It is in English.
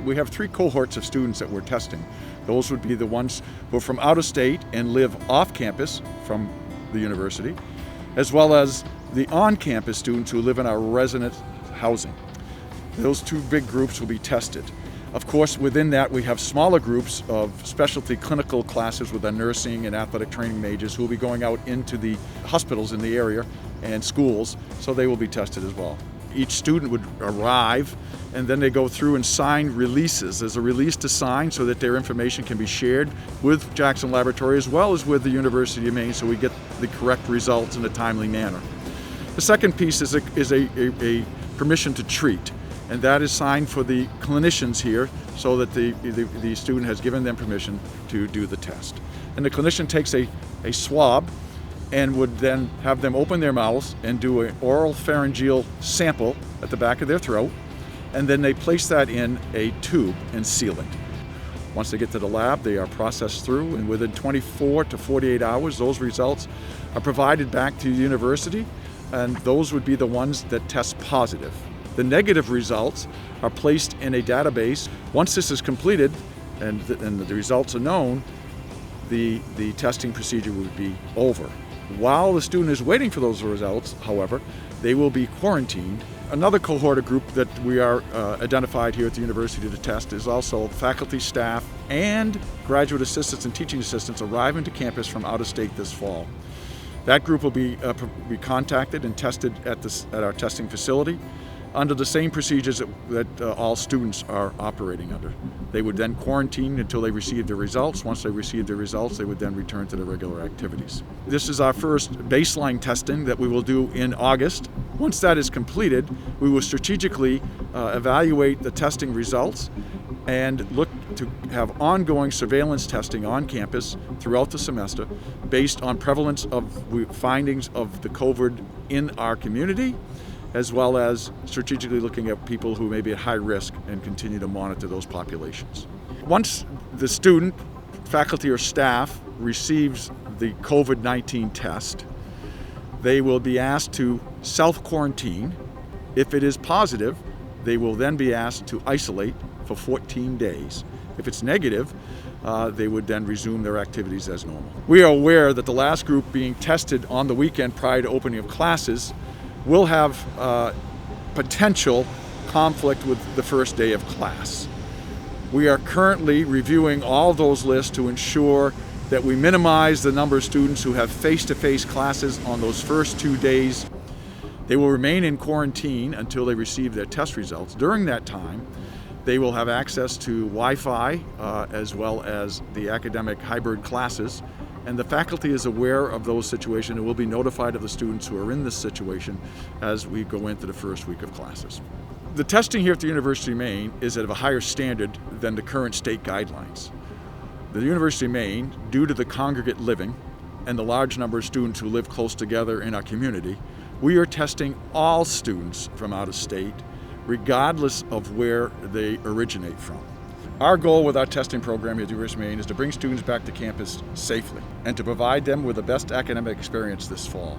we have three cohorts of students that we're testing. Those would be the ones who are from out of state and live off campus from the university, as well as the on-campus students who live in our resident housing. Those two big groups will be tested. Of course, within that, we have smaller groups of specialty clinical classes with our nursing and athletic training majors who will be going out into the hospitals in the area and schools, so they will be tested as well. Each student would arrive, and then they go through and sign releases. There's a release to sign so that their information can be shared with Jackson Laboratory as well as with the University of Maine, so we get the correct results in a timely manner. The second piece is a permission to treat, and that is signed for the clinicians here so that the student has given them permission to do the test. And the clinician takes a swab and would then have them open their mouths and do an oral pharyngeal sample at the back of their throat, and then they place that in a tube and seal it. Once they get to the lab, they are processed through, and within 24 to 48 hours, those results are provided back to the university, and those would be the ones that test positive. The negative results are placed in a database. Once this is completed and the results are known, the testing procedure would be over. While the student is waiting for those results, however, they will be quarantined. Another cohort of group that we are identified here at the university to test is also faculty, staff, and graduate assistants and teaching assistants arriving to campus from out of state this fall. That group will be contacted and tested at our testing facility under the same procedures that all students are operating under. They would then quarantine until they receive their results. Once they receive their results, they would then return to their regular activities. This is our first baseline testing that we will do in August. Once that is completed, we will strategically evaluate the testing results and look to have ongoing surveillance testing on campus throughout the semester based on prevalence of findings of the COVID in our community, as well as strategically looking at people who may be at high risk and continue to monitor those populations. Once the student, faculty, or staff receives the COVID-19 test, they will be asked to self-quarantine. If it is positive, they will then be asked to isolate for 14 days. If it's negative, they would then resume their activities as normal. We are aware that the last group being tested on the weekend prior to opening of classes will have potential conflict with the first day of class. We are currently reviewing all those lists to ensure that we minimize the number of students who have face-to-face classes on those first 2 days. They will remain in quarantine until they receive their test results. During that time, they will have access to Wi-Fi as well as the academic hybrid classes. And the faculty is aware of those situations and will be notified of the students who are in this situation as we go into the first week of classes. The testing here at the University of Maine is at a higher standard than the current state guidelines. The University of Maine, due to the congregate living and the large number of students who live close together in our community, we are testing all students from out of state, regardless of where they originate from. Our goal with our testing program here at the University of Maine is to bring students back to campus safely and to provide them with the best academic experience this fall.